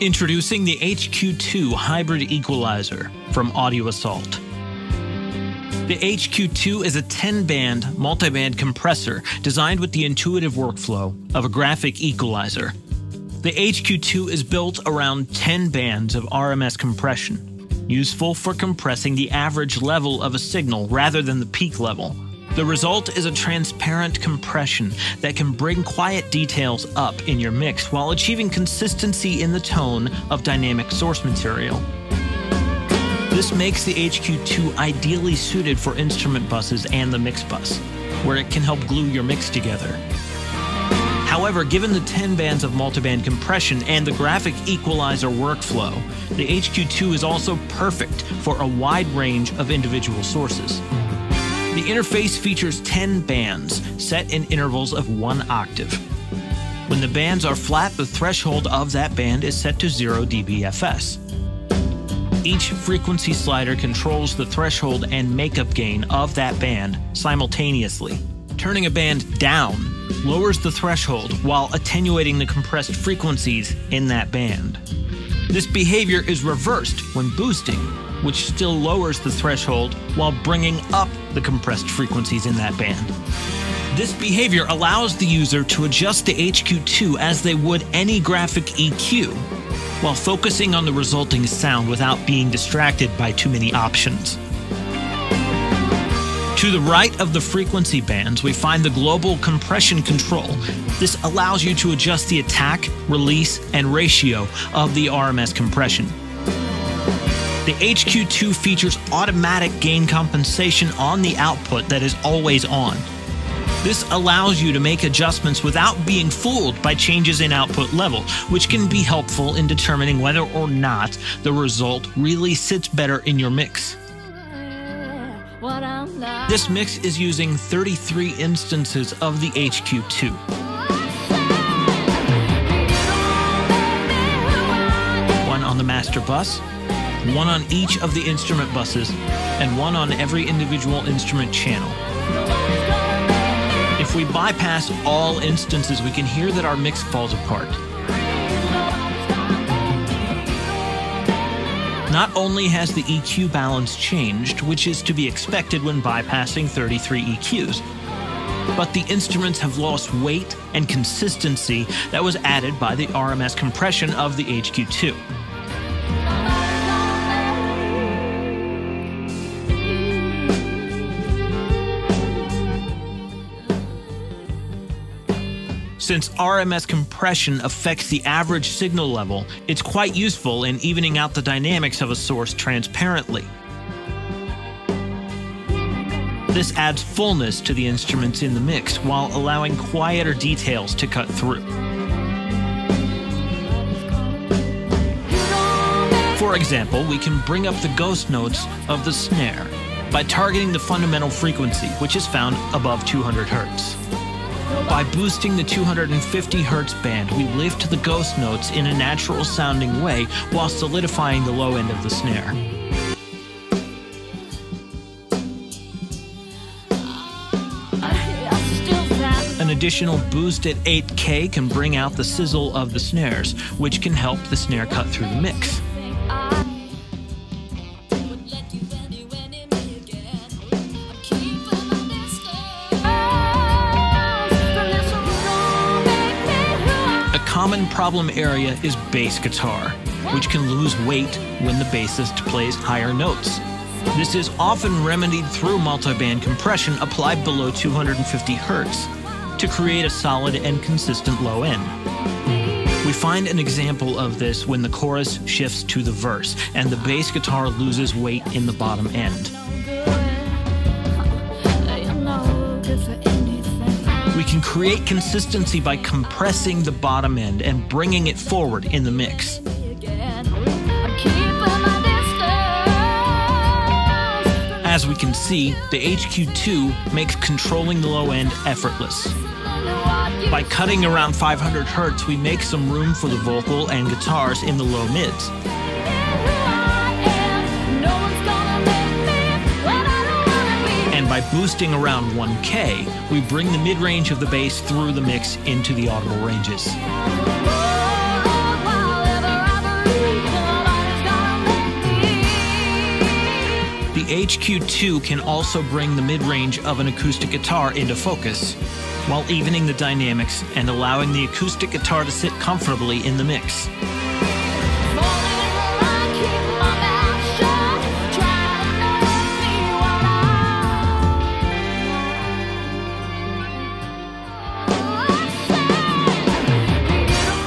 Introducing the HQ-2 Hybrid Equalizer from Audio Assault. The HQ-2 is a 10-band, multiband compressor designed with the intuitive workflow of a graphic equalizer. The HQ-2 is built around 10 bands of RMS compression, useful for compressing the average level of a signal rather than the peak level. The result is a transparent compression that can bring quiet details up in your mix while achieving consistency in the tone of dynamic source material. This makes the HQ-2 ideally suited for instrument buses and the mix bus, where it can help glue your mix together. However, given the 10 bands of multiband compression and the graphic equalizer workflow, the HQ-2 is also perfect for a wide range of individual sources. The interface features 10 bands set in intervals of 1 octave. When the bands are flat, the threshold of that band is set to 0 dBFS. Each frequency slider controls the threshold and makeup gain of that band simultaneously. Turning a band down lowers the threshold while attenuating the compressed frequencies in that band. This behavior is reversed when boosting, which still lowers the threshold while bringing up the compressed frequencies in that band. This behavior allows the user to adjust the HQ-2 as they would any graphic EQ, while focusing on the resulting sound without being distracted by too many options. To the right of the frequency bands, we find the global compression control. This allows you to adjust the attack, release, and ratio of the RMS compression. The HQ-2 features automatic gain compensation on the output that is always on. This allows you to make adjustments without being fooled by changes in output level, which can be helpful in determining whether or not the result really sits better in your mix. This mix is using 33 instances of the HQ-2. One on the master bus, one on each of the instrument buses, and one on every individual instrument channel. If we bypass all instances, we can hear that our mix falls apart. Not only has the EQ balance changed, which is to be expected when bypassing 33 EQs, but the instruments have lost weight and consistency that was added by the RMS compression of the HQ-2. Since RMS compression affects the average signal level, it's quite useful in evening out the dynamics of a source transparently. This adds fullness to the instruments in the mix while allowing quieter details to cut through. For example, we can bring up the ghost notes of the snare by targeting the fundamental frequency, which is found above 200 Hz. By boosting the 250 Hz band, we lift the ghost notes in a natural sounding way while solidifying the low end of the snare. An additional boost at 8K can bring out the sizzle of the snares, which can help the snare cut through the mix. A common problem area is bass guitar, which can lose weight when the bassist plays higher notes. This is often remedied through multiband compression applied below 250 Hz to create a solid and consistent low end. We find an example of this when the chorus shifts to the verse and the bass guitar loses weight in the bottom end. We can create consistency by compressing the bottom end and bringing it forward in the mix. As we can see, the HQ-2 makes controlling the low end effortless. By cutting around 500 Hz, we make some room for the vocal and guitars in the low mids. By boosting around 1K, we bring the mid-range of the bass through the mix into the audible ranges. The HQ-2 can also bring the mid-range of an acoustic guitar into focus, while evening the dynamics and allowing the acoustic guitar to sit comfortably in the mix.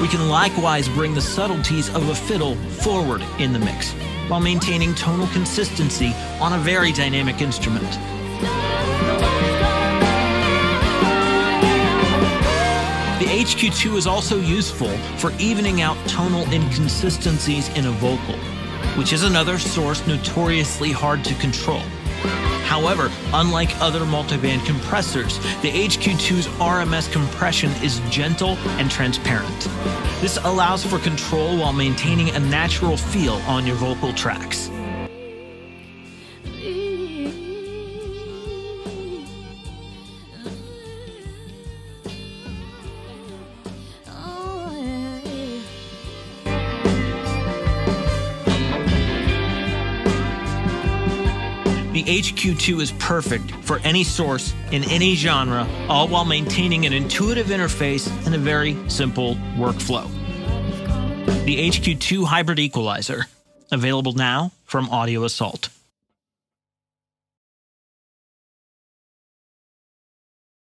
We can likewise bring the subtleties of a fiddle forward in the mix, while maintaining tonal consistency on a very dynamic instrument. The HQ-2 is also useful for evening out tonal inconsistencies in a vocal, which is another source notoriously hard to control. However, unlike other multiband compressors, the HQ-2's RMS compression is gentle and transparent. This allows for control while maintaining a natural feel on your vocal tracks. The HQ-2 is perfect for any source in any genre, all while maintaining an intuitive interface and a very simple workflow. The HQ-2 Hybrid Equalizer, available now from Audio Assault.